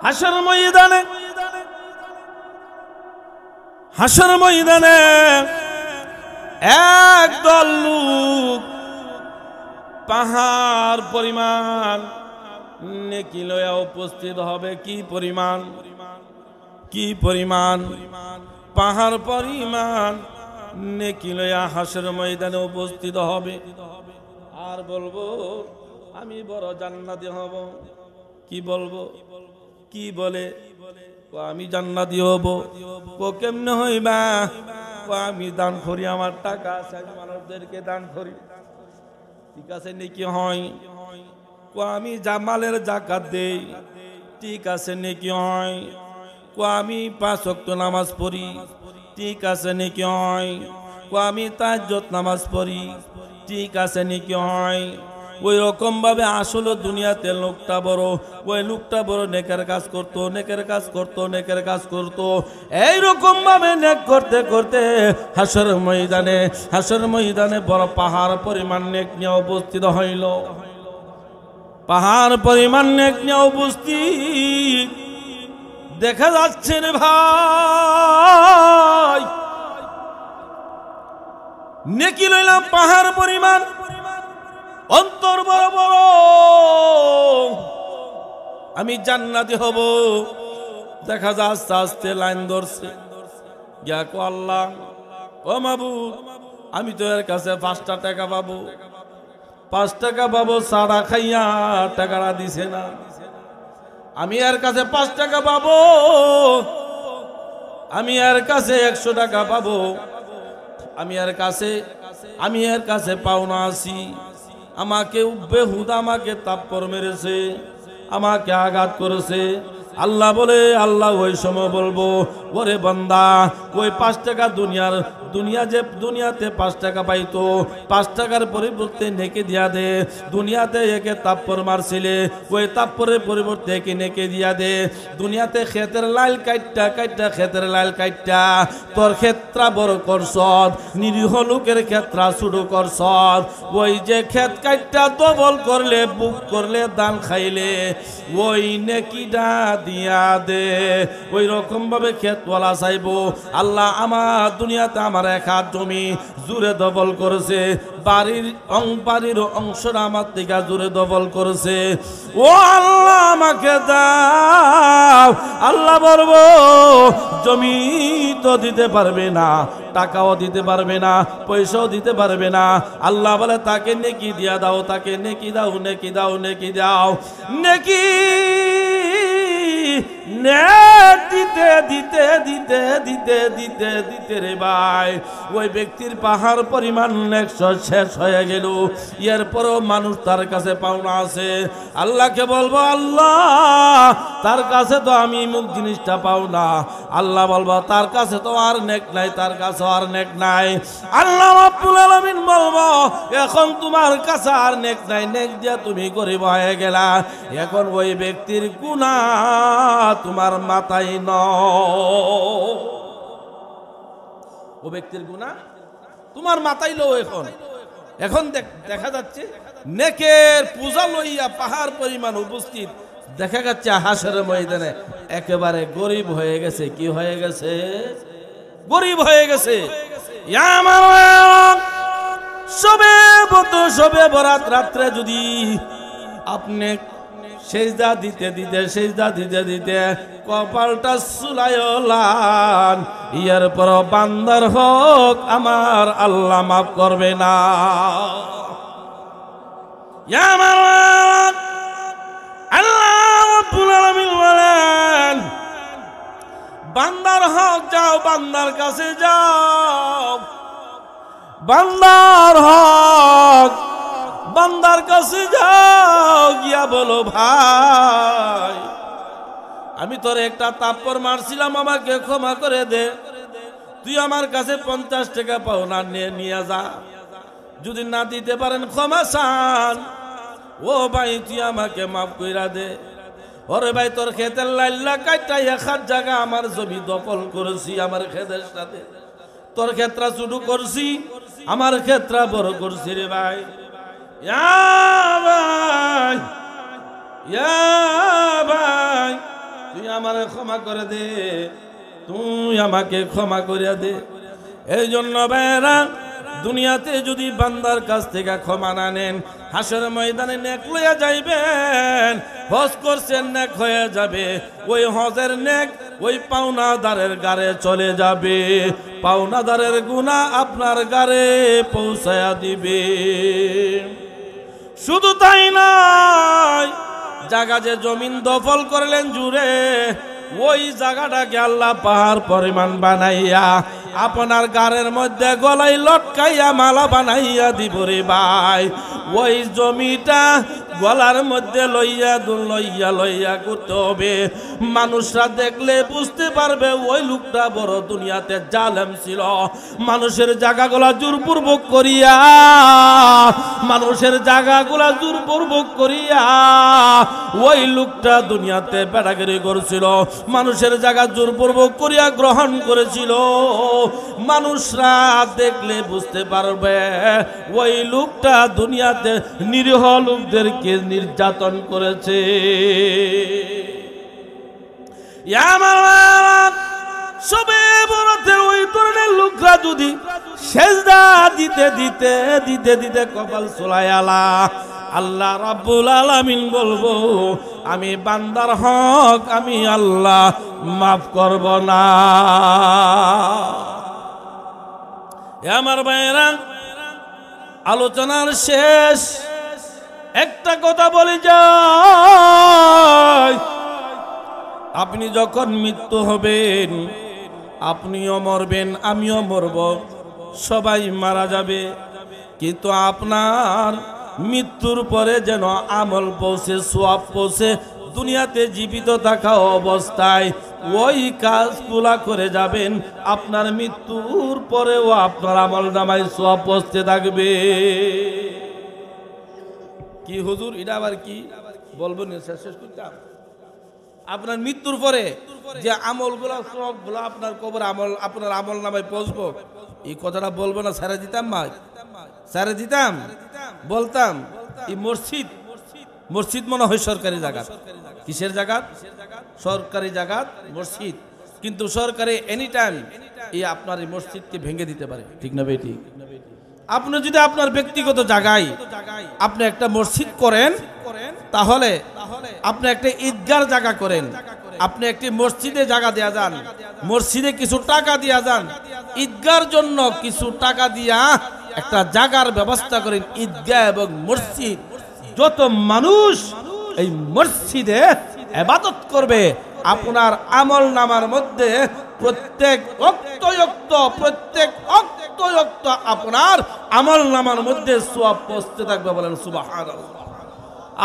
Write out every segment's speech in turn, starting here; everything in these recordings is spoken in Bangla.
হাসর ময়দানে একদল লোক পাহাড় পরিমাণ নেকি লইয়া উপস্থিত হবে। কি পরিমাণ পাহাড় পরিমাণ নেকি লইয়া হাসর ময়দানে উপস্থিত হবে। আর বলবো আমি বড় জান্নাতি হব। কি বলবো? কি বলে? আমি জান্নাতি হব। কেমনে হইবা? আমি দান করি, আমার টাকা আছে, আমি মানুষদেরকে দান করি। ঠিক আছে, নেকি হয়। আমি জামালের জাকাত দেই। ঠিক আছে, নেকি হয়। আমি 5 ওয়াক্ত নামাজ পড়ি। ঠিক আছে, নেকি হয়। আমি তাহাজ্জুদ নামাজ পড়ি। ঠিক আছে, নেকি হয়। ওই রকম ভাবে আসলে দুনিয়াতে লোকটা বড় নেকের কাজ করতো এইরকম ভাবে নেক করতে করতে হাসর ময়দানে বড় পাহাড় পরিমাণ নেক নিয়ে উপস্থিত হইল। পাহাড় পরিমাণ নেক নিয়ে উপস্থিত দেখা যাচ্ছে রে ভাই। নেকি লইলাম পাহাড় পরিমাণ, অন্তর বড় বড়, আমি জান্নাতি হব। দেখা যাচ্ছে আস্তে লাইন ধরছে। গিয়া কো আল্লাহ, ও মাবুদ, আমি তো এর কাছে 5টা টাকা পাবো। 5 টাকা পাবো, সারা খাইয়া টাকাটা দিছে না। আমি এর কাছে 5 টাকা পাবো, আমি এর কাছে 100 টাকা পাবো। আমি এর কাছে পাওনা আছি। আমাকে বেহুদা আমাকে তাপ্পর মেরেছে, আমাকে আঘাত করেছে। আল্লাহ বলে, আল্লাহ ওই সময় বলবো, ওরে বান্দা, ওই 5 টাকা দুনিয়াতে 5 টাকা পাইতো, 5 টাকার পরিবর্তে নেকি দিয়া দে। দুনিয়াতে একে তাপ্পর মারছিলে, ওই তাপ্পরের পরিবর্তে একে নেকি দিয়া দে। দুনিয়াতে ক্ষেতের লাইল কাইটটা তোর ক্ষেত্রা বড় করছত, নিরীহ লোকের ক্ষেত্রা শুরু করছত। ওই যে ক্ষেত কাইটটা ডবল করলে, বুক করলে, দান খাইলে, ওই নেকিটা দিয়া দে। ওই রকম ভাবে ক্ষেতওয়ালা চাইবো, আল্লাহ আমার দুনিয়াতে আমার 1 হাত জমি জুড়ে ডবল করেছে, বাড়ির অংশটা আমার থেকে জুড়ে ডবল করেছে। ও আল্লাহ আমাকে দাও। আল্লাহ বলবো, জমি তো দিতে পারবে না, টাকাও দিতে পারবে না, পয়সাও দিতে পারবে না। আল্লাহ বলে, তাকে নেকি দিয়া দাও, তাকে নেকি দাও, নেকি দাও, নেকি দাও। নেকি দিতে রে ভাই, ওই ব্যক্তির পাহাড় পরিমাণ শেষ হয়ে গেল। এরপরও মানুষ তার কাছে পাওনা আছে। আল্লাহকে বলবো, আল্লাহ তার কাছে তো আমি মুখ জিনিসটা পাও না। আল্লাহ বলবো, তার কাছে তো আর নেক নাই, তার কাছে আর নেক নাই। আল্লাহ রাব্বুল আলামিন বলবো, এখন তোমার কাছে আর নেক নাই, নেক দিয়া তুমি গরিব হয়ে গেলা। এখন ওই ব্যক্তির গুনাহ তোমার মাথায় ন, ও ব্যক্তির গুনাহ তোমার মাথায় লো। এখন দেখা যাচ্ছে নেকের পূজা লইয়া পাহাড় পরিমাণ উপস্থিত। দেখা যাচ্ছে হাসরের ময়দানে একেবারে গরিব হয়ে গেছে। কি হয়ে গেছে? গরিব হয়ে গেছে। সবে বরাত রাত্রে যদি আপনি সেজদা দিতে দিতে কপালটা সুলাইলান, ইয়ার পর বান্দার হক আমার আল্লাহ মাফ করবে না। আল্লাহ রাব্বুল আলামিন বলেন, বান্দার হক যাও, বান্দার কাছে যাও। বান্দার হক বান্দার কাছে যাও, গিয়া বলো, ভাই আমি তোর একটা তাপ্পর মারছিলাম, আমাকে ক্ষমা করে দে। তুই আমার কাছে 50 টাকা পাওনা নিয়ে যা। যদি না দিতে পারেন ক্ষমা চান। ও ভাই তুই আমাকে মাফ কইরা দে। ওরে ভাই তোর ক্ষেতের লাইল্লা কাইটা 1 হাত জায়গা আমার জমি দখল করেছি, আমার ক্ষেতের সাথে তোর ক্ষেত্রা শুরু করছি, আমার ক্ষেত্রা বড় করছি রে ভাই। ভাই তুই আমারে ক্ষমা করে দে, তুই আমাকে ক্ষমা করে দে। এই জন্য ভাইরা, দুনিয়াতে যদি বান্দার কাছ থেকে ক্ষমা না নেন, হাসর ময়দানে নেক লইয়া যাইবেন। হজ করছেন, নেক হয়ে যাবে, ওই হজের নেক ওই পাওনাদারের গারে চলে যাবে, পাওনাদারের গুনাহ আপনার গারে পৌঁছায়া দিবে। শুধু তাই নয়, জায়গা যে জমিন দখল করলেন জুড়ে, ওই জায়গাটাকে আল্লাহ পাহাড় পরিমাণ বানাইয়া আপনার গারের মধ্যে গলায় লটকাইয়া মালা বানাইয়া দিব রে ভাই। ওই জমিটা গলার মধ্যে লইয়া লইয়া লইয়া করতে হবে। মানুষরা দেখলে বুঝতে পারবে ওই লোকটা বড় দুনিয়াতে জালেম ছিল। মানুষের জায়গাগুলা জোরপূর্বক করিয়া, মানুষের জায়গাগুলা জোরপূর্বক করিয়া ওই লোকটা দুনিয়াতে বেড়াগিরি করছিল, মানুষের জায়গা জোরপূর্বক করিয়া গ্রহণ করেছিল। মানুষরা দেখলে বুঝতে পারবে ওই লোকটা দুনিয়াতে নিরীহ লোকদেরকে নির্যাতন করেছে। সবে বলতে ওই ধরনের লোকরা যদি সেজদা দিতে দিতে দিতে দিতে কপাল চুলায় আল্লাহ রাব্বুল আলামিন বলবো, আমি বান্দার হক আমি আল্লাহ মাফ করব না। আমার ভাইরা, আলোচনার শেষ একটা কথা বলে যাই, আপনি যখন মৃত্যু হবেন, আপনিও মরবেন, আমিও মরব, সবাই মারা যাবে। কিন্তু আপনার মৃত্যুর পরে যেন আমল পৌঁছে, সওয়াব পৌঁছে, দুনিয়াতে জীবিত থাকা অবস্থায় ওই কাজগুলা করে যাবেন। আপনার মৃত্যুর পরেও আপনার আমল নামায় সওয়াব পৌঁছতে থাকবে। কি হুজুর, এটা আবার কি বলবো? শেষ করতাম, আপনার মৃত্যুর পরে যে আমলগুলা সবগুলা আপনার কবর আমল, আপনার আমল নামায় পৌঁছবো, এই কথাটা বলবো না, ছেড়ে দিতাম ভাই, ছেড়ে দিতাম, বলতাম। এই মসজিদ, মসজিদ মনে হয় সরকারি জায়গা। কিসের জায়গা? সরকারি জায়গা মসজিদ। কিন্তু সরকারি এনি টাইম এই আপনার এই মসজিদকে ভেঙে দিতে পারে, ঠিক না বেটি? আপনি যদি আপনার ব্যক্তিগত জায়গায় আপনি একটা মসজিদ করেন, তাহলে আপনি একটা ঈদগার জায়গা করেন, আপনি একটি মসজিদে জায়গা দেয়া যান, মসজিদে কিছু টাকা দিয়া যান, ঈদগার জন্য কিছু টাকা দিয়া একটা জায়গার ব্যবস্থা করেন, ঈদগাহ এবং মসজিদ। যত মানুষ এই মসজিদে ইবাদত করবে, আপনার আমল নামার মধ্যে প্রত্যেক অক্ত আপনার আমল নামার মধ্যে সওয়াব পৌঁছতে থাকবে। বলেন সুবহানাল্লাহ,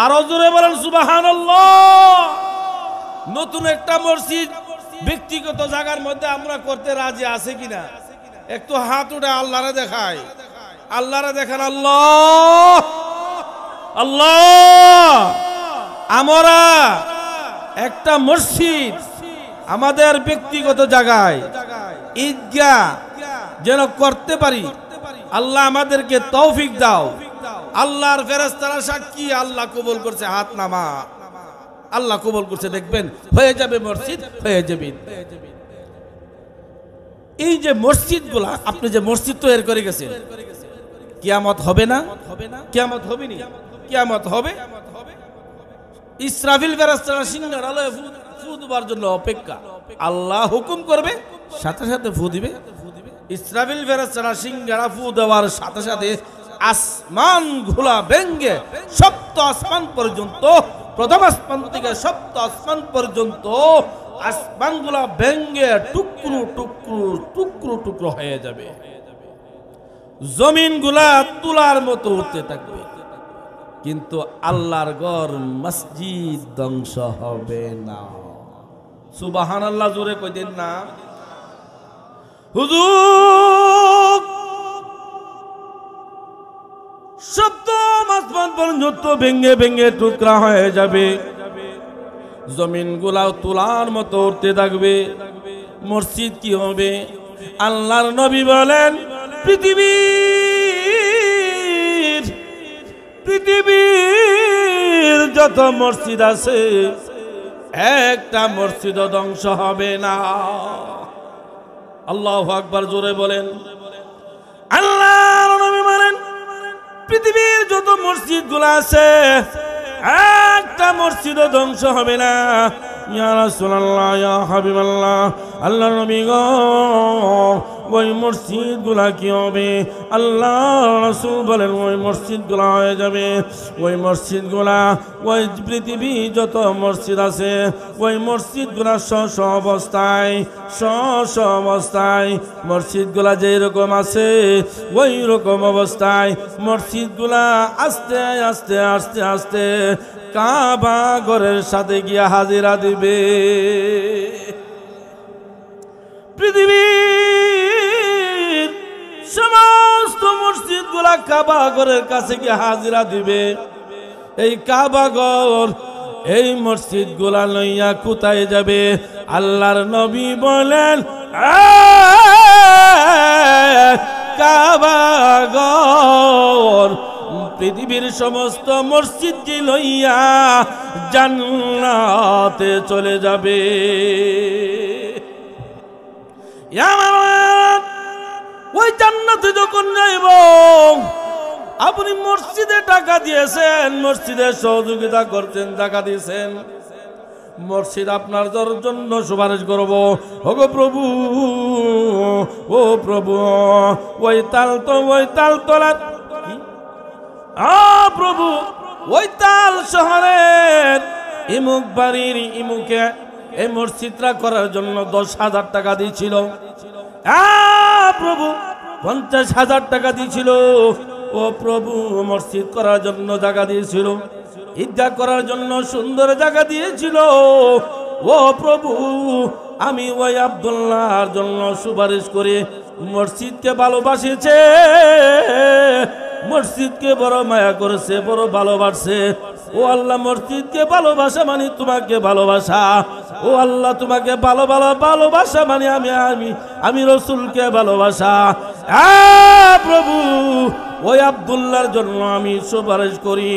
আরো জোরে বলেন সুবহানাল্লাহ। নতুন একটা মসজিদ ব্যক্তিগত জায়গার মধ্যে আমরা করতে রাজি আছে কিনা? একটু হাত উঠে আল্লাহরে দেখায়, আল্লাহরে দেখান, আল্লাহ আল্লাহ। আমরা একটা মসজিদ আমাদের ব্যক্তিগত জায়গায় ঈদগাহ যেন করতে পারি, আল্লাহ আমাদেরকে তৌফিক দাও। আল্লাহর ফেরেশতারা সাক্ষী, আল্লাহ কবুল করছে, হাত নামা, আল্লাহ কবুল করছে, দেখবেন হয়ে যাবে মসজিদ, হয়ে যাবে। এই যে মসজিদগুলা, আপনি যে মসজিদ তৈরি করে গেছেন, কিয়ামত হবে না? কিয়ামত হবে না? কিয়ামত হবে। ইসরাফিল ফেরেশতারা সিংহার আলোয় ফু দেবার জন্য অপেক্ষা, আল্লাহ হুকুম করবে, সাথে সাথে ফু দিবে। ইসরাফিল ফেরেশতারা সিংহারা ফু দেওয়ার সাথে সাথে আসমান গুলা ভেঙ্গে সপ্ত আসমান পর্যন্ত, প্রথম আসমান থেকে সপ্ত আসমান পর্যন্ত আসমানগুলা ভেঙ্গে টুকরো টুকরো টুকরো টুকরো হয়ে যাবে, জমিনগুলা তুলার মতো উঠতে থাকবে, কিন্তু আল্লাহর ঘর মসজিদ ধ্বংস হবে না। সুবহানাল্লাহ, জোরে কই দেন না হুজুর। সপ্ত আসমান পর্যন্ত ভেঙ্গে ভেঙ্গে টুকরা হয়ে যাবে, জমিনগুলাও তুলার মতো উঠতে থাকবে, মসজিদ কি হবে? আল্লাহর নবী বলেন, পৃথিবীর যত মসজিদ আছে একটা মসজিদও ধ্বংস হবে না। আল্লাহু আকবার, জোরে বলেন। আল্লাহর নবী বলেন পৃথিবীর যত মসজিদগুলো আছে একটা মসজিদও ধ্বংস হবে না। ইয়া রাসূলুল্লাহ, ইয়া হাবিবাল্লাহ, আল্লাহর নবী গো, ওই মসজিদগুলা কি হবে? আল্লাহ রাসূল বলেন ওই মসজিদগুলা হয়ে যাবে, ওই মসজিদগুলা, ওই পৃথিবী যত মসজিদ আছে ওই মসজিদগুলা স্ব অবস্থায় মসজিদগুলা যেই রকম আছে ওই রকম অবস্থায় মসজিদগুলা আস্তে আস্তে আস্তে আস্তে কাবা ঘরের সাথে গিয়া হাজিরা দিবে। পৃথিবীর সমস্ত মসজিদগুলা কাবা ঘরের কাছে গিয়ে হাজিরা দিবে। এই কাবা ঘর, এই মসজিদগুলা লইয়া কোথায় যাবে? আল্লাহর নবী বলেন কাবা ঘর পৃথিবীর সমস্ত মসজিদকে লইয়া জান্নাতে চলে যাবে। ওই জান্নাতে যখন যাইব, আপনি মসজিদে টাকা দিয়েছেন, মসজিদের সহযোগিতা করছেন, টাকা দিয়েছেন, মসজিদ আপনার জন্য সুপারিশ করব, ওগো প্রভু, ও প্রভু, ওই তাল তোলা প্রভু, ওই তাল শহরের ইমুক বাড়ির ইমুকে এই মসজিদটা করার জন্য 10,000 টাকা দিয়েছিল। প্রভু 50,000 টাকা দিয়েছিল। ও প্রভু মসজিদ করার জন্য জায়গা দিয়েছিল, ঈদগাহ করার জন্য সুন্দর জায়গা দিয়েছিল। ও প্রভু আমি ওই আব্দুল্লাহর জন্য সুপারিশ করে মসজিদকে ভালোবাসেছে, মসজিদকে বড় মায়া করেছে, বড় ভালোবাসে। ও আল্লাহ মসজিদকে ভালোবাসা মানে তোমাকে ভালোবাসা। ও আল্লাহ তোমাকে ভালোবাসা মানে আমি রসুলকে ভালোবাসা। প্রভু ওই আব্দুল্লাহর জন্য আমি সুপারিশ করি,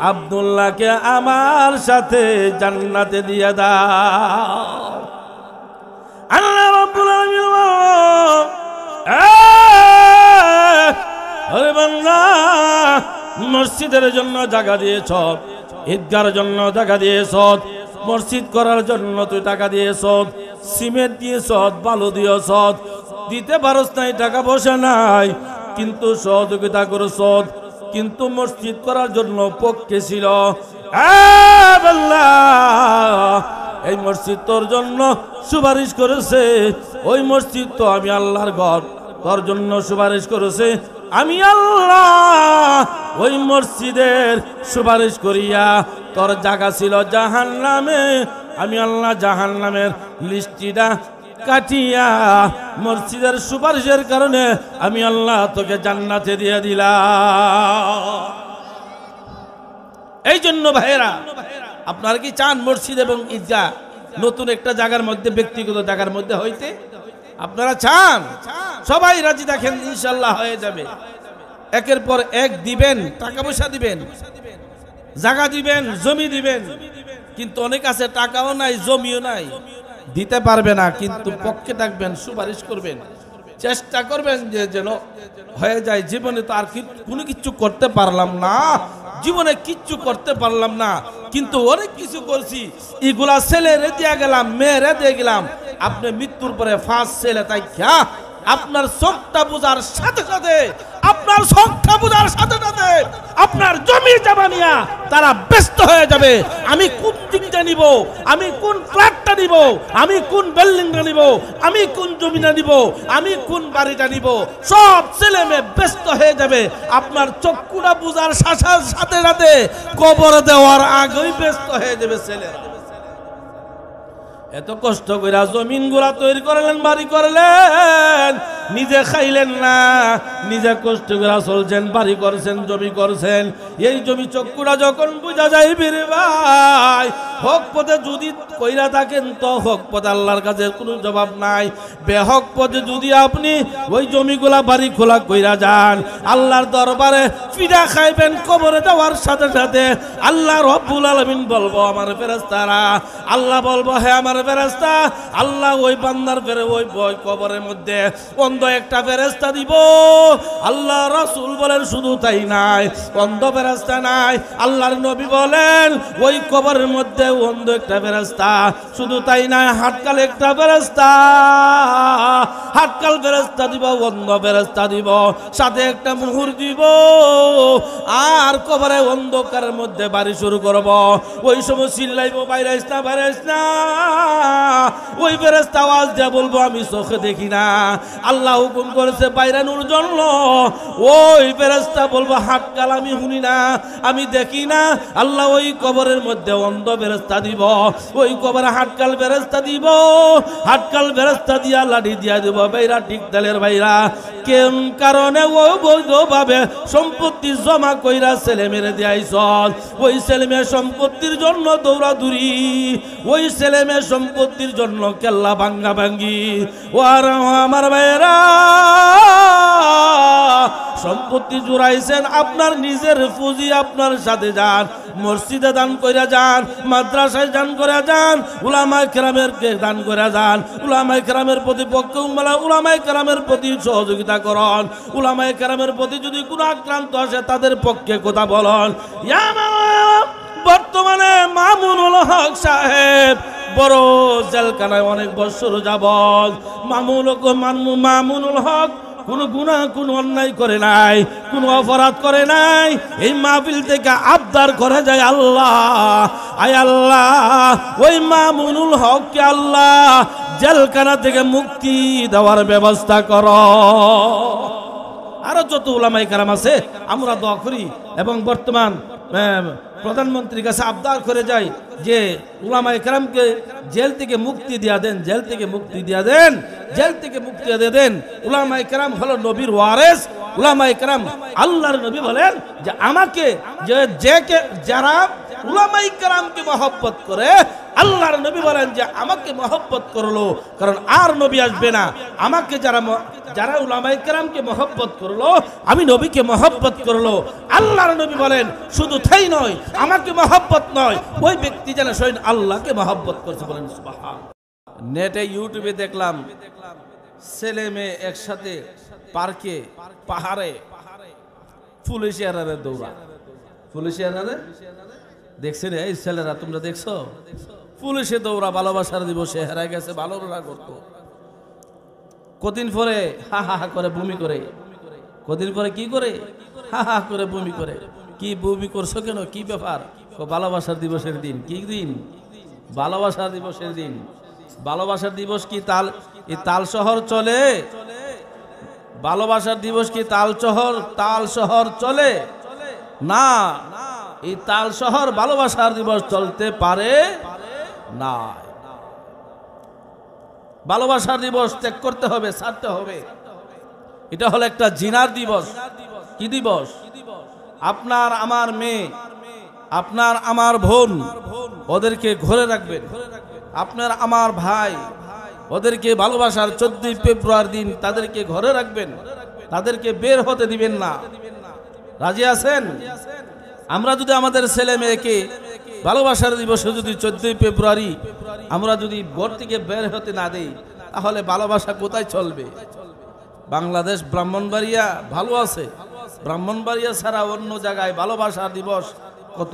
আব্দুল্লাহকে আমার সাথে জান্নাতে দিয়ে দাও। আল্লাহ রাব্বুল আলামিন আরে বান্দা মসজিদের জন্য জায়গা দিয়েছ, ঈদগাহের জন্য জায়গা দিয়েছ, মসজিদ করার জন্য তুই টাকা দিয়েছ, সিমেন্ট দিয়েছ, বালু দিয়েছ, দিতে পারস নাই, টাকা পয়সা নাই, কিন্তু সহযোগিতা করেছ, কিন্তু মসজিদ করার জন্য পক্ষে ছিল। এই মসজিদ তোর জন্য সুপারিশ করেছে, ওই মসজিদ তো আমি আল্লাহর ঘর, তোর জন্য সুপারিশ করেছে। আমি আল্লাহ ওই মসজিদের সুপারিশ করিয়া তোর জায়গা ছিল জাহান্নামে, আমি আল্লাহ জাহান্নামের লিস্টিটা কাটিয়া মসজিদের সুপারিশের কারণে আমি আল্লাহ তোকে জান্নাতে দিয়ে দিলাম। এই জন্য ভাইয়েরা, আপনারা কি চান মসজিদ এবং ঈদগাহ নতুন একটা জায়গার মধ্যে, ব্যক্তিগত জায়গার মধ্যে হইতে? আপনারা চান? সবাই রাজি দেখেন, ইনশাল্লাহ হয়ে যাবে। একের পর এক দিবেন, টাকা পয়সা দিবেন, জায়গা দিবেন, জমি দিবেন, কিন্তু অনেক আছে টাকাও নাই, জমিও নাই, দিতে পারবে না, কিন্তু পক্ষে থাকবেন, সুপারিশ করবেন, চেষ্টা করবেন যে যেন হয়ে যায়। জীবনে তো আর কোনো কিছু করতে পারলাম না, জীবনে কিচ্ছু করতে পারলাম না, কিন্তু অনেক কিছু করছি, এগুলা ছেলেরে দিয়ে গেলাম, মেয়েরে দিয়ে গেলাম। আপনি মৃত্যুর পরে ফার্স্ট ছেলে, তাই আপনার শখটা বোঝার সাথে সাথে, আপনার শখটা বোঝার সাথে সাথে আপনার জমি জমা নিয়া তারা ব্যস্ত হয়ে যাবে। আমি কোন দিকটা নিব, আমি কোন ফ্ল্যাটটা নিব, আমি কোন বিল্ডিংটা নিব, আমি কোন জমিটা নিব, আমি কোন বাড়িটা নিব, সব ছেলে মেয়ে ব্যস্ত হয়ে যাবে। আপনার চক্ষুটা বোঝার সাথে সাথে কবর দেওয়ার আগেই ব্যস্ত হয়ে যাবে ছেলেরা। এত কষ্ট করে জমিন গুলা তৈরি করলেন, বাড়ি করলেন, নিজে খাইলেন না, নিজে কষ্ট করে চলছেন, বাড়ি করছেন, জমি করছেন। এই জমি চক্ষুরা যখন বুঝা যায় বীর ভাই, হক পথে যদি কইরা থাকেন তো হক পথে আল্লাহর কাছে কোনো জবাব নাই। বেহক পথে যদি আপনি ওই জমিগুলা বাড়ি খোলা কইরা যান, আল্লাহর দরবারে ফিরা খাইবেন। কবরে যাওয়ার সাথে সাথে আল্লাহ রব্বুল আলামিন বলবো আমার ফেরেশতারা, আল্লাহ বলবো হে আমার ফেরেশতা, আল্লাহ ওই বান্দার ওই কবরের মধ্যে অন্ধ একটা ফেরেশতা দিব। আল্লাহ রাসূল বলেন শুধু তাই নাই, অন্ধ ফেরেশতা নাই, আল্লাহর নবী বলেন ওই কবরের মধ্যে অন্ধ একটা ফেরেশতা, শুধু তাই নাই হাটকাল একটা ফেরেশতা, হাটকাল ফেরেশতা দিব, অন্ধ ফেরেশতা দিব, সাথে একটা মুহুর দিব। আর কবরে অন্ধকারের মধ্যে বাড়ি শুরু করব। ওই সময় চিল্লাইবো বাইরাইস না, বাইরাইস না। ওই ফেরেশতা আওয়াজ দিয়ে বলবো আমি চোখে দেখি না, আল্লাহ হুকুম করেছে বাইরানোর জন্য। ওই ফেরেশতা বলবো হাটকাল আমি শুনি না, আমি দেখি না। আল্লাহ ওই কবরের মধ্যে অন্ধ ফেরেশতা দিব, ওই কবরে হাটকাল ফেরেশতা দিব, হাটকাল ফেরেশতা দিয়া লাঠি দিয়া দিব। বাইরা ঠিক দলের বাইরা, কেন কারণে ও বৈধভাবে সম্পত্তি জমা কইরা ছেলে মেরে দিয়াইছ, ওই ছেলে মেয়ে সম্পত্তির জন্য দৌড়াদৌড়ি, ওই ছেলে মেয়ে সম্পত্তির জন্য কেল্লা ভাঙ্গা ভাঙ্গি। ও আর আমার ভাইরা, সম্পত্তি জুড়াইছেন, আপনার নিজের পুঁজি আপনার সাথে যান, মসজিদে দান করে যান, মাদ্রাসায় দান করে যান, উলামায়ে কেরামের দান করে যান, উলামায়ে কেরামের প্রতি পক্ষ উলামায়ে কেরামের প্রতি সহযোগিতা করুন। উলামায়ে কেরামের প্রতি যদি কোনো আক্রান্ত আসে তাদের পক্ষে কথা বলুন। বর্তমানে মামুনুল হক সাহেব বড় জেলখানায় অনেক বছর যাবত। মামুনুল হক কোনো গুনাহ কোনো অন্যায় করে নাই, কোনো অপরাধ করে নাই। এই মাহফিল থেকে আবদার করে যায় আল্লাহ, আয় আল্লাহ ওই মামুনুল হককে আল্লাহ জেলখানা থেকে মুক্তি দেওয়ার ব্যবস্থা করো। আরো যত উলামায়ে কেরাম আছে আমরা দোয়া করি এবং বর্তমান প্রধানমন্ত্রীর কাছে আবদার করে যাই যে উলামায়ে কেরামকে জেল থেকে মুক্তি দিয়া দেন, জেল থেকে মুক্তি দিয়া দেন, জেল থেকে মুক্তি দিয়ে দেন। উলামায়ে কেরাম হলো নবীর ওয়ারিস। উলামায়ে কেরাম আল্লাহর নবী বলেন যে আমাকে যারা উলামায়ে কেরামকে মহব্বত করে, আল্লাহর নবী বলেন যে আমাকে মহব্বত করলো, কারণ আর নবী আসবে না। আমাকে যারা উলামায়ে কেরামকে মহব্বত করলো, আমি নবীকে মহব্বত করলো। আল্লাহর নবী বলেন শুধু তাই নয়, আমাকে মহব্বত নয়, ওই ব্যক্তি যেন স্বয়ং আল্লাহকে মহব্বত করছে। বলেন সুবহানাল্লাহ। নেটে ইউটিউবে দেখলাম ছেলে মেয়ে একসাথে পার্কে পাহাড়ে পুলিশ এরারে দৌড়া, পুলিশ এরারে দেখছেন? এই ছেলেরা তোমরা দেখছো? পুলিশে দৌড়া, ভালোবাসার দিবসে হেরাই গেছে, ভালোবাসা করতো। কদিন পরে হা হা করে বমি করে, কদিন পরে কি করে হা হা করে বমি করে। কি বমি করছো কেন, কি ব্যাপার? ভালোবাসার দিবসের দিন। কি দিন? ভালোবাসার দিবসের দিন। ভালোবাসার দিবস কি তাল শহর চলে? ভালোবাসার দিবস কি তাল শহর চলে না? এই তাল শহর ভালোবাসার দিবস চলতে পারে না। ভালোবাসার দিবস ত্যাগ করতে হবে, ছাড়তে হবে। এটা হলো একটা জিনার দিবস। কি দিবস? আপনার আমার মেয়ে, আপনার আমার বোন, ওদেরকে ঘরে রাখবেন। আপনার আমার ভাই, ওদেরকে ভালোবাসার 14 ফেব্রুয়ারি দিন তাদেরকে ঘরে রাখবেন, তাদেরকে বের হতে দিবেন না। রাজি আছেন? আমরা যদি আমাদের ছেলে মেয়েকে ভালোবাসার দিবসে যদি 14 ফেব্রুয়ারি আমরা যদি ঘর থেকে বের হতে না দেই, তাহলে ভালোবাসা কোথায় চলবে? বাংলাদেশ ব্রাহ্মণবাড়িয়া ভালো আছে, ব্রাহ্মণবাড়িয়া ছাড়া অন্য জায়গায় ভালোবাসার দিবস কত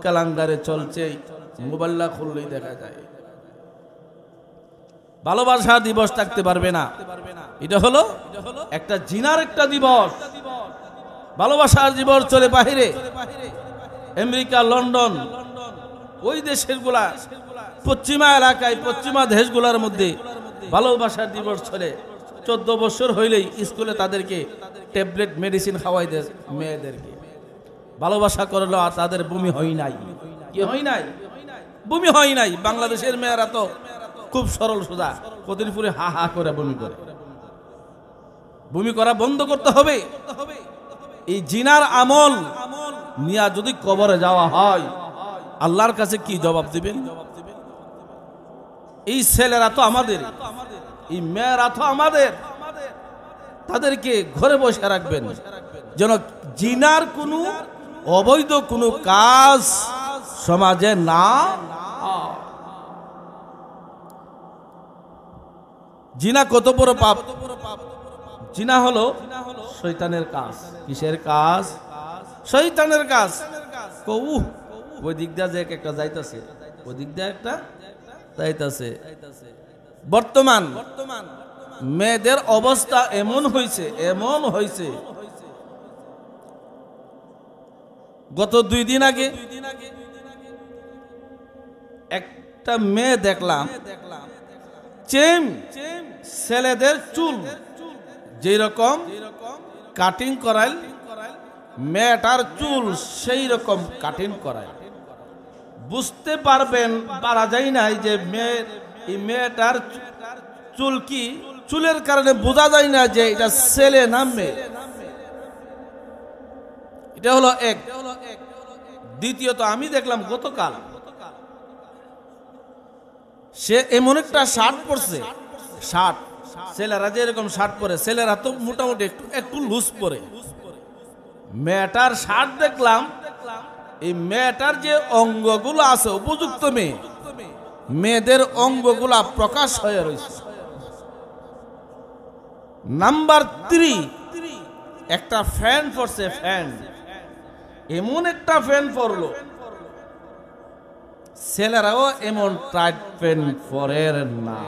কেলাঙ্গারে চলছে, মোবাইলটা খুললেই দেখা যায়। ভালোবাসার দিবস থাকতে পারবে না। এটা হলো একটা জিনার একটা দিবস। ভালোবাসার দিবস চলে বাহিরে, আমেরিকা, লন্ডন, ওই দেশের গুলা, পশ্চিমা এলাকায়, পশ্চিমা দেশগুলোর মধ্যে ভালোবাসার দিবস চলে। 14 বছর হইলেই স্কুলে তাদেরকে ট্যাবলেট মেডিসিন খাওয়াই দেয় মেয়েদেরকে। ভালোবাসা করলো আর তাদের বমি হয় নাই। কি হয় নাই? বমি হয় নাই। বাংলাদেশের মেয়েরা তো খুব সরল সোজা, কদিন পরে হা হা করে বমি করে। বমি করা বন্ধ করতে হবে। এই জিনার আমল নিয়া যদি কবরে যাওয়া হয়, আল্লাহর কাছে কি জবাব দিবেন? এই ছেলেরা তো আমাদের, এই মেয়েরা তো আমাদের, তাদেরকে ঘরে বসে রাখবেন যেন জিনার কোনো অবৈধ কোনো কাজ সমাজে না। জিনা কত বড় পাপ! জিনা হলো শয়তানের কাজ। কিসের কাজ? শয়তানের কাজ। ওই দিক দিয়ে যে একটা যাইতাছে, ওই দিক দিয়ে একটা যাইতাছে। বর্তমান মেয়েদের অবস্থা এমন হয়েছে, গত 2 দিন আগে একটা মেয়ে দেখলাম, ছেলেদের চুল যেই রকম কাটিং করাইল, মেয়েটার চুল সেই রকম কাটিং করাইল। বুঝতে পারা যায় নাই যে মেয়েটার চুল কি, চুলের কারণে বোঝা যায় না যে এটা ছেলে না মেয়ে। এটা হলো এক। দ্বিতীয়ত আমি দেখলাম গতকাল সে এমন একটা শার্ট পরছে, শার্ট ছেলেরা যেরকম শার্ট পরে, ছেলেরা তো মোটামুটি একটু লুজ পরে। মেয়েটার শার্ট দেখলাম, এই মেয়েটার যে অঙ্গগুলো আছে, উপযুক্ত মেয়েদের অঙ্গগুলা প্রকাশ হয়ে রয়েছে। নাম্বার 3, একটা ফ্যান পরছে, ফ্যান এমন একটা ফ্যান পরলো, ছেলেরাও এমন টাইট প্যান্ট পরে না।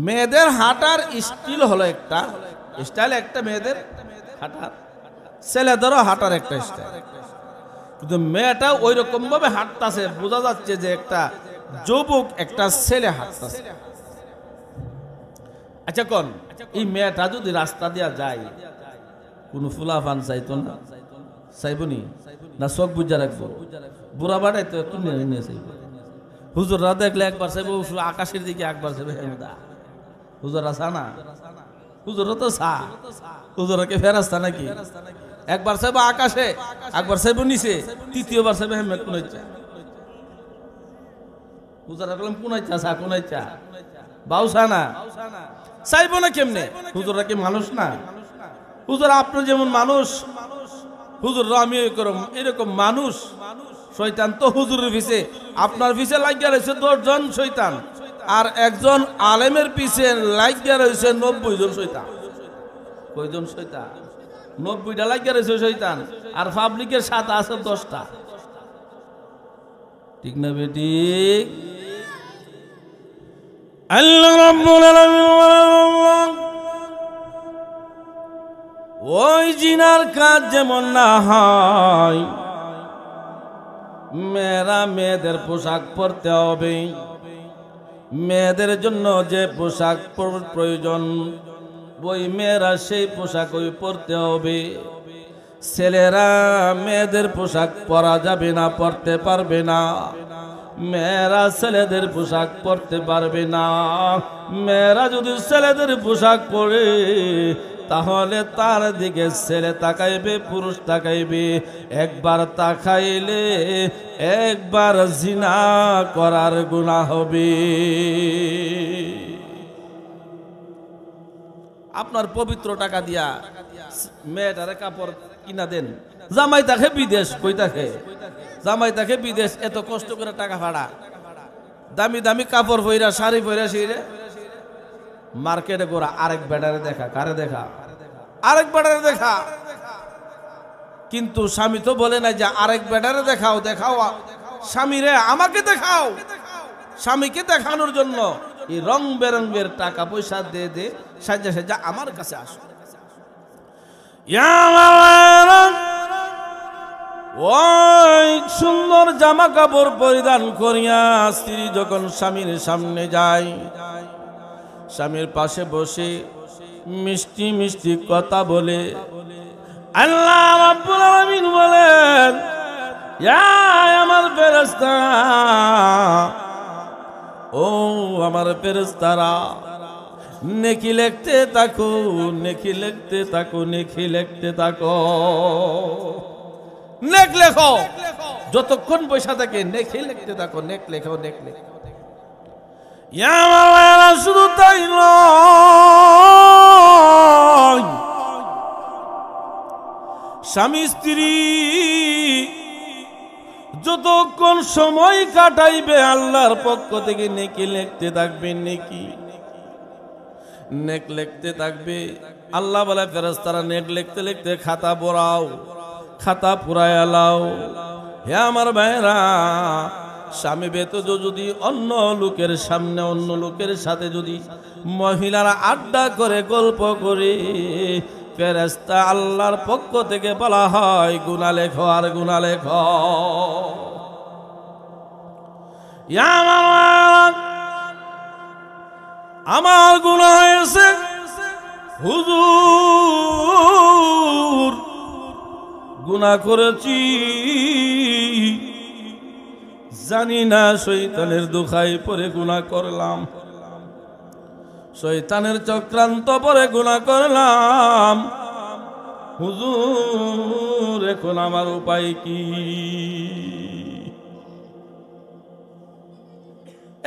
মেয়েদের হাঁটার স্টাইল হলো একটা স্টাইল, একটা মেয়েদের হাঁটার, ছেলেদেরও হাঁটার একটা স্টাইল। কিন্তু মেয়েটা ওই রকম ভাবে হাঁটতেছে, বোঝা যাচ্ছে যে একটা যুবক, একটা ছেলে হাঁটতেছে। আচ্ছা কোন এই মেয়েটা যদি রাস্তা দিয়া যায়, কোন ফুলাফান চাইতো না? চাইবনি না? চোখ বুঝা রাখবো? বুড়া বাড়াই তো একটু নিয়ে চাইব। হুজুররা দেখলে একবার চাইব আকাশের দিকে, একবার চাইব হেমদা। হুজুরা চা না? হুজুরও তো চা। হুজুরা কে ফেরাস্তা নাকি? একবার চাইব আকাশে, একবার চাইব নিচে, তৃতীয়বার চাইব হেমে কোন ইচ্ছা। হুজুরা বললাম কোন ইচ্ছা চা, কোন ইচ্ছা বাউসা না? চাইব না কেমনে? হুজুররা কি মানুষ না? হুজুর আপনি যেমন মানুষ, হুজুররা আমি এরকম মানুষ। শয়তান তো হুজুরের পিছে, আপনার পিছে লাগিয়া রয়েছে 10 জন শয়তান, আর একজন আলেমের পিছে লাগিয়া রয়েছে 90 জন শয়তান। কয়জন শয়তান? 90টা লাগিয়া রয়েছে শয়তান, আর পাবলিকের সাথে আছে 10টা। ঠিক না বেঠিক? আল্লাহ রাব্বুল আলামিন ওই জিনার কাজ যেমন না হয়, মেয়েরা মেয়েদের পোশাক পরতে হবে। মেয়েদের জন্য যে পোশাক প্রয়োজন, ওই মেয়েরা সেই পোশাক ওই পরতে হবে। ছেলেরা মেয়েদের পোশাক পরা যাবে না, পরতে পারবে না। মেয়েরা ছেলেদের পোশাক পরতে পারবে না। মেয়েরা যদি ছেলেদের পোশাক পরে, তাহলে তার দিকে ছেলে তাকাইবে, পুরুষ তাকাইবে। একবার তাকাইলে একবার জিনা করার গুনাহ হবে। আপনার পবিত্র টাকা দিয়া মেয়েটারে কাপড় কিনা দেন, জামাই তাকে বিদেশ, কই থাকে জামাই তাকে বিদেশ, এত কষ্ট করে টাকা ভাড়া, দামি দামি কাপড় পইরা, শাড়ি পইরা, সিরে মার্কেটে গোরা আরেক বেটারে দেখা। কারে দেখা? আরেক বেটারে দেখা। কিন্তু স্বামী তো বলে না যে আরেক বেটারে দেখাও, দেখাও স্বামীরে, আমাকে দেখাও। স্বামীকে দেখানোর জন্য এই রং বেরঙ্গের টাকা পয়সা দে সাজা সাজা আমার কাছে আসো। ওই সুন্দর জামা কাপড় পরিধান করিয়া স্ত্রী যখন স্বামীর সামনে যায়, স্বামীর পাশে বসে মিষ্টি মিষ্টি কথা বলে, আল্লাহ রাব্বুল আলামিন বলেন, ইয়া আমার ফেরেশতা, ও আমার ফেরেশতারা, নেকি লিখতে থাকো, নেকি লিখতে থাকো, নেকি লিখতে থাকো। নেক লেখো, যতক্ষণ পয়সা থাকে নেকি লিখতে থাকো, নেক লেখো, নেক লেখো। শুধু তাই নয়, স্বামী স্ত্রী যতক্ষণ সময় কাটাইবে আল্লাহর পক্ষ থেকে নেকি লিখতে থাকবে, নেকি নেক লিখতে থাকবে। আল্লাহ বলে ফেরেশতারা নেক লিখতে লিখতে খাতা পড়াও, খাতা পুরায় লাও। হে আমার ভাইরা, স্বামী ব্যতীত যদি অন্য লোকের সামনে অন্য লোকের সাথে যদি মহিলারা আড্ডা করে গল্প করে, ফেরেশতা আল্লাহর পক্ষ থেকে বলা হয় গুনাহ লেখো আর গুনাহ লেখো। আমার গুনাহ হয়েছে হুজুর, গুনাহ করেছি, জানি না শয়তানের দোহাই পরে গুনাহ করলাম, শয়তানের চক্রান্ত পরে গুনাহ করলাম। হুজুর এখন আমার উপায় কি?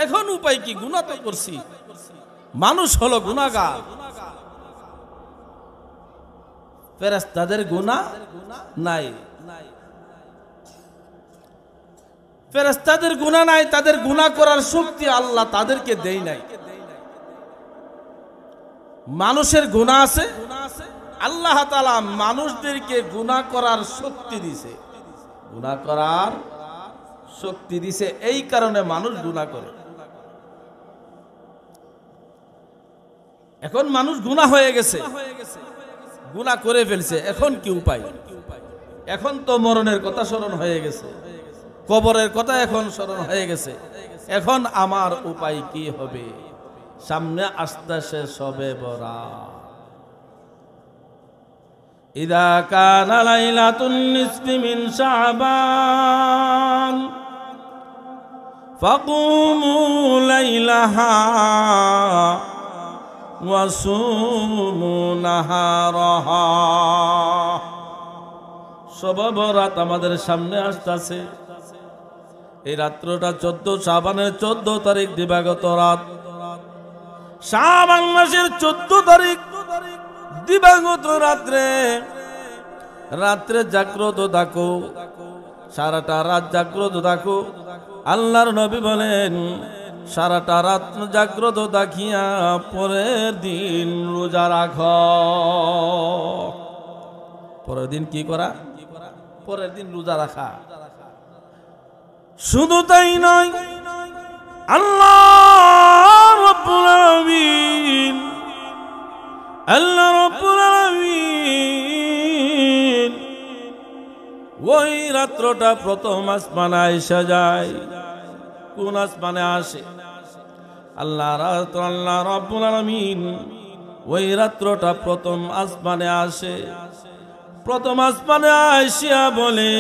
এখন উপায় কি? গুনাহ তো করছি, মানুষ হলো গুনাহগার। ফেরেশতাদের গুনাহ নাই, ফেরেশতাদের গুনাহ নাই, তাদের গুনাহ করার শক্তি আল্লাহ তাদেরকে দেয় নাই। মানুষের গুনাহ আছে, আল্লাহ তাআলা মানুষদেরকে গুনাহ করার শক্তি দিছে, গুনাহ করার শক্তি দিছে, এই কারণে মানুষ গুনাহ করে। এখন মানুষ গুনাহ হয়ে গেছে, গুনাহ করে ফেলছে, এখন কি উপায়? এখন তো মরণের কথা স্মরণ হয়ে গেছে, কবরের কথা এখন স্মরণ হয়ে গেছে। এখন আমার উপায় কি হবে? সামনে আসতেছে শবে বরাত। ইদা কানা লাইলাতুন নিসফি মিন শাবান ফাকুমু লাইলাহা ওয়া সুমু নাহারাহা। শবে বরাত আমাদের সামনে আসতেছে। এই রাত্রটা 14 শাবানের 14 তারিখ দিবাগত রাত, শাবান মাসের 14 তারিখ দিবাগত রাত্রে, রাত্রে জাগ্রত থাকো, সারাটা রাত জাগ্রত থাকো। আল্লাহর নবী বলেন সারাটা রাত জাগ্রত থাকিয়া পরের দিন রোজা রাখো। পরের দিন কি করা? পরের দিন রোজা রাখা। শুধু তাই নয়, আল্লাহ রাব্বুল আলামিন, আল্লাহ রাব্বুল আলামিন ওই রাত্রটা প্রথম আসমানে এসে যায়। কোন আসমানে আসে? আল্লাহ রাব্বুল আলামিন ওই রাত্রটা প্রথম আসমানে আসে। প্রথম আসমানে আসিয়া বলে,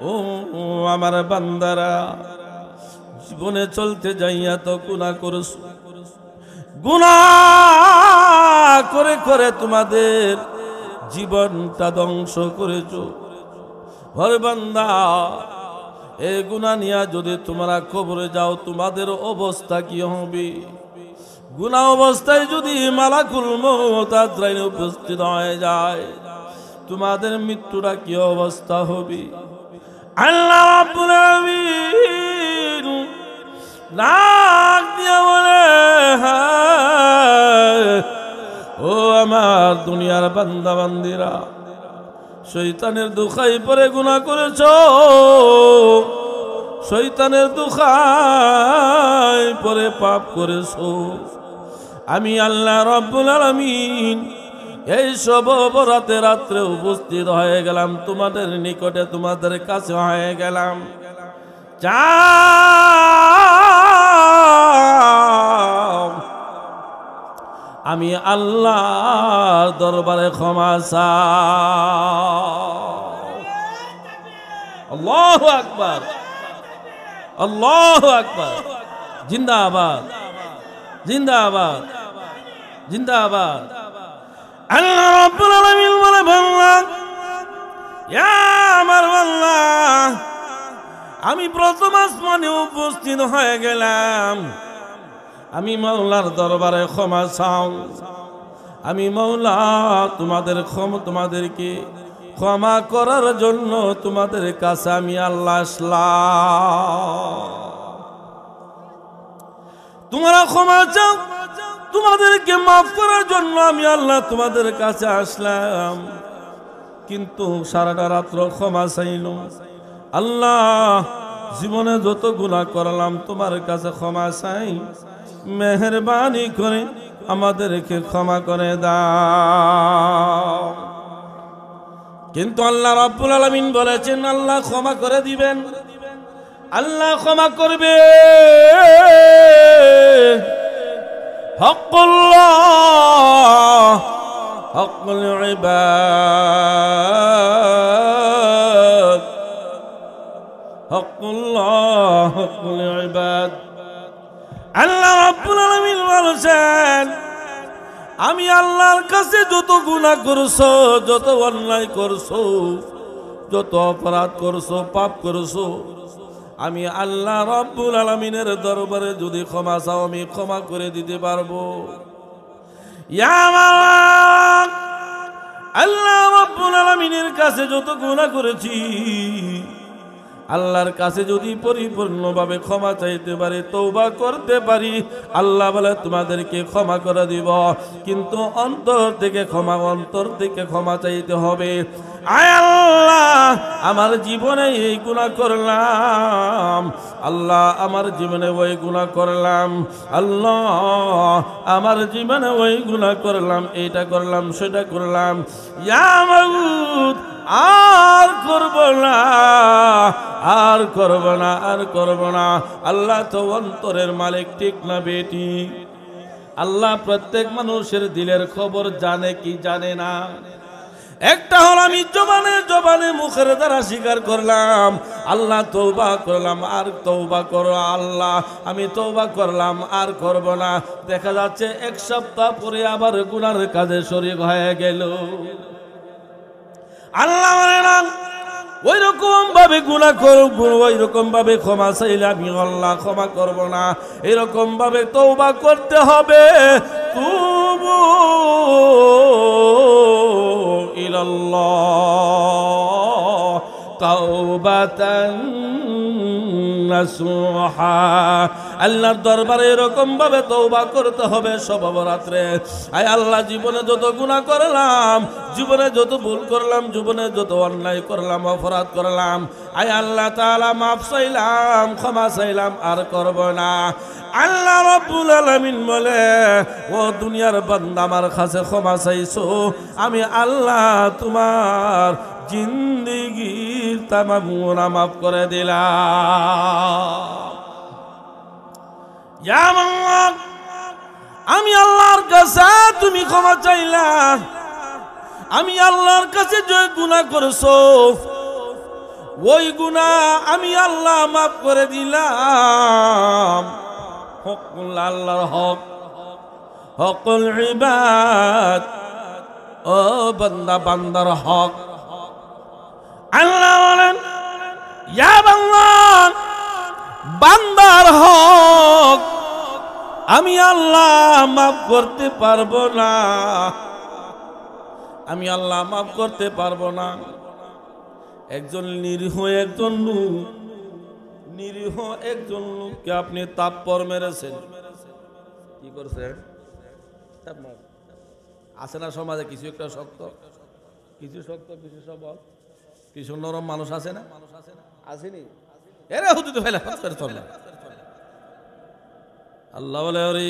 ও আমার বান্দারা, জীবনে চলতে যাইয়া তো গুনাহ করছো, গুনাহ করে করে তোমাদের জীবনটা ধ্বংস করেছো। ওরে বান্দা, এই গুনাহ নিয়ে যদি তোমরা কবরে যাও তোমাদের অবস্থা কি হবে? গুনাহ অবস্থায় যদি মালাকুল মউত আজরাইল উপস্থিত হয়ে যায়, তোমাদের মৃত্যুটা কি অবস্থা হবে? আল্লাহ রাব্বুল আলামিন ডাক দিয়া বলে, ও আমার দুনিয়ার বান্দা বান্দিরা, শয়তানের দোহাই পরে গুনাহ করেছো, শয়তানের দোহাই পরে পাপ করেছো। আমি আল্লাহ রাব্বুল আলামিন এই শবে বরাতে রাত্রে উপস্থিত হয়ে গেলাম, তোমাদের নিকটে, তোমাদের কাছে হয়ে গেলাম। আমি আল্লাহর দরবারে ক্ষমা চাই। আল্লাহু আকবার, আল্লাহু আকবার, জিন্দাবাদ, জিন্দাবাদ। জিন্দাবাদ। আল্লাহ রাব্বুল আলামিন বলে, বান্দা, ইয়া আমার বান্দা, আমি প্রথম আসমানে উপস্থিত হয়ে গেলাম। আমি মাওলার দরবারে ক্ষমা চাও। আমি মাওলা তোমাদেরকে ক্ষমা করার জন্য তোমাদের কাছে আমি আল্লাহ আসলাম। তোমরা ক্ষমা চাও, তোমাদেরকে মাফ করার জন্য আমি আল্লাহ তোমাদের কাছে আসলাম। কিন্তু সারাটা রাত্র ক্ষমা চাইল। আল্লাহ, জীবনে যত গুনাহ করলাম তোমার কাছে ক্ষমা চাই, মেহেরবানি করে আমাদেরকে ক্ষমা করে দাও। কিন্তু আল্লাহ রাব্বুল আলামিন বলেছেন, আল্লাহ ক্ষমা করে দিবেন, আল্লাহ ক্ষমা করবে। হকুল্লাহ, হকুল ইবাদ, হকুল্লাহ, হকুল ইবাদ। আল্লাহ রাব্বুল আলামিন বলেছেন, আমি আল্লাহর কাছে যত গুনাহ করছো, যত অন্যায় করছো, যত অপরাধ করছো, পাপ করছো, আমি আল্লাহ রাব্বুল আলামিনের দরবারে যদি ক্ষমা চাও আমি ক্ষমা করে দিতে পারবো। ইয়া মাওলা, আল্লাহ রাব্বুল আলামিনের কাছে যত গুনাহ করেছি, আল্লাহর কাছে যদি পরিপূর্ণভাবে ক্ষমা চাইতে পারি, তওবা করতে পারি, আল্লাহ বলে তোমাদেরকে ক্ষমা করে দিব। কিন্তু অন্তর থেকে ক্ষমা চাইতে হবে। আয় আল্লাহ, আমার জীবনে এই গুনাহ করলাম, আল্লাহ আমার জীবনে ওই গুনাহ করলাম, আল্লাহ আমার জীবনে ওই গুনাহ করলাম, এইটা করলাম, সেটা করলাম, ইয়া মাবুদ আর করব না, আর করব না, আর করব না। আল্লাহ তো অন্তরের মালিক, ঠিক না বেটি? আল্লাহ প্রত্যেক মানুষের দিলের খবর জানে কি জানে না? একটা হল আমি জবানে মুখের দ্বারা স্বীকার করলাম, আল্লাহ তওবা করলাম, আর তওবা করো আল্লাহ, আমি তওবা করলাম আর করব না। দেখা যাচ্ছে এক সপ্তাহ পরে আবার গুনার কাজে শরীক হয়ে গেল। আল্লাহ ওই রকম ভাবে গুনাহ করব, ওই রকম ভাবে ক্ষমা চাইলে আমি আল্লাহ ক্ষমা করব না। এরকম ভাবে তওবা করতে হবে। তুবু ইলাল্লাহ তাওবাতান নাসুহা। আল্লাহর দরবারে এরকম ভাবে তওবা করতে হবে সব রাত্রে। আয় আল্লাহ, জীবনে যত গুনাহ করলাম, জীবনে যত ভুল করলাম, জীবনে যত অন্যায় করলাম, অপরাধ করলাম, আয় আল্লাহ তাআলা মাফ চাইলাম, ক্ষমা চাইলাম, আর করব না। আল্লাহ রাব্বুল আলামিন বলে, ও দুনিয়ার বান্দা, আমার কাছে ক্ষমা চাইছো, আমি আল্লাহ তোমার জিন্দেগীর তামাম গুনাহ মাফ করে দিলাম। ইয়া আল্লাহ, আমি আল্লাহর কাছে তুমি ক্ষমা চাইলা, আমি আল্লাহর কাছে যে গুনাহ করছো ওই গুনাহ আমি আল্লাহ মাফ করে দিলাম। হকুল আল্লাহর হক, হকুল ইবাদ, ও বান্দা বান্দার হক। আল্লাহ বলেন, ইয়া বান্দা, বান্দার হক আমি আল্লাহ মাফ করতে পারবো না, আমি আল্লাহ মাফ করতে পারবো না। একজন নিরীহ লোককে আপনি তাপ্পর মেরেছেন, কি করছেন? আছে না সমাজে কিছু একটা শক্ত, কিছু সবল, কিছু নরম মানুষ আছে না? আসেনি? এরা হুজুর ফেলা চলে। আল্লাহ বলে, ওরে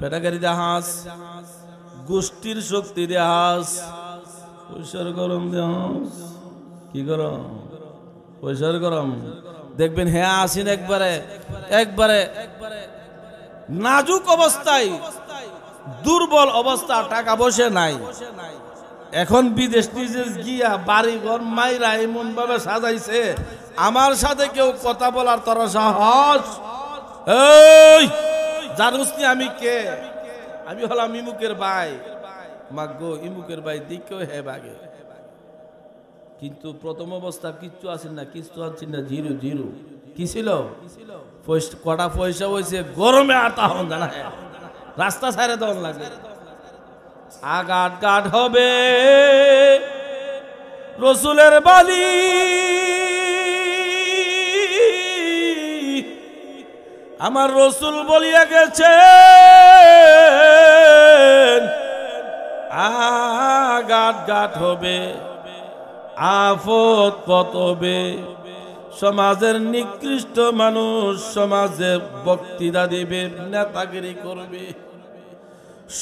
পেটাগারি দেহাস, গোষ্ঠীর শক্তি দেহাস, পয়সার গরম দেহাস, কি গরম? পয়সার গরম। দেখবেন হ্যাঁ আসেন একবারে নাজুক অবস্থায়, দুর্বল অবস্থা, টাকা পয়সা নাই, এখন বিদেশ গিয়া বাড়ি ঘর মাইরা এমন ভাবে সাজাইছে, আমার সাথে কেউ কথা বলার তোর সাহস? এই জানুস নি আমি কে? আমি হলাম ইমুকের ভাই, মাগো ইমুকের ভাই দিকেও হে বাগে। কিন্তু প্রথম অবস্থা কিচ্ছু আসেন না, কিচ্ছু আছেন না, জিরো জিরো। কি ছিল? কটা পয়সা হয়েছে গরমে আর তখন জানা রাস্তা ছাড়ে তখন লাগে। আঘাত ঘাট হবে রসুলের বালি, আমার রসুল বলিয়া গেছে আঘাত ঘাট হবে, আফত পতবে। সমাজের নিকৃষ্ট মানুষ সমাজে বক্তৃতা দিবে, নেতাগিরি করবে।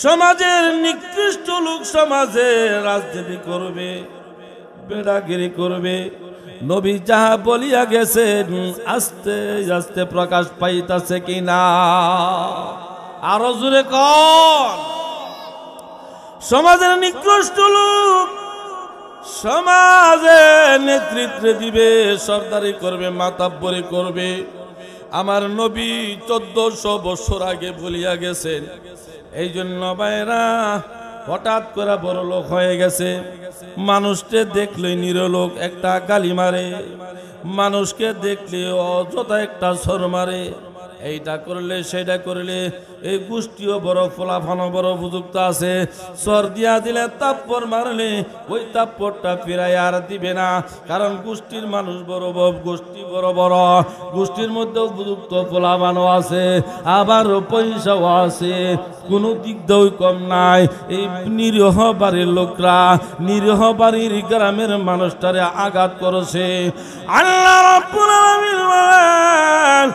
সমাজের নিকৃষ্ট লোক সমাজে রাজনীতি করবে, বেড়াগিরি করবে। নবী যাহা বলিয়া গেছেন আস্তে আস্তে প্রকাশ পাইতাছে কিনা? আরো জোরে কর। সমাজের নিকৃষ্ট লোক সমাজে নেতৃত্ব দিবে, সরদারি করবে, মাতাব্বরি করবে। আমার নবী 1400 বছর আগে বলিয়া গেছেন। এই জন্য ভাইরা হঠাৎ করে বড় লোক হয়ে গেছে, মানুষকে দেখলেই নিরলোক একটা গালি মারে, মানুষকে দেখলে অযথা একটা সর মারে। এইটা করলে সেটা করলে এই গোষ্ঠীও বড় ফলাফানো বড় উপযুক্ত আছে। সর দিয়া দিলে তাপ্পর মারলে ওই তাপ্পরটা ফিরাই আর দিবে না, কারণ গোষ্ঠীর মানুষ বড় বড়, গোষ্ঠী বড় বড়, গোষ্ঠীর মধ্যে উপযুক্ত ফলাফানো আছে, আবার পয়সাও আছে, কোনো দিক দিয়েও কম নাই। এই নিরীহ বাড়ির লোকরা নিরীহ বাড়ির গ্রামের মানুষটারে আঘাত করেছে। আল্লাহ রাব্বুল আলামিন বলেন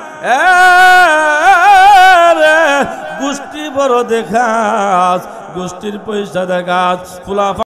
গোষ্ঠী বড় দেখাস, গোষ্ঠীর পয়সা দেখাস,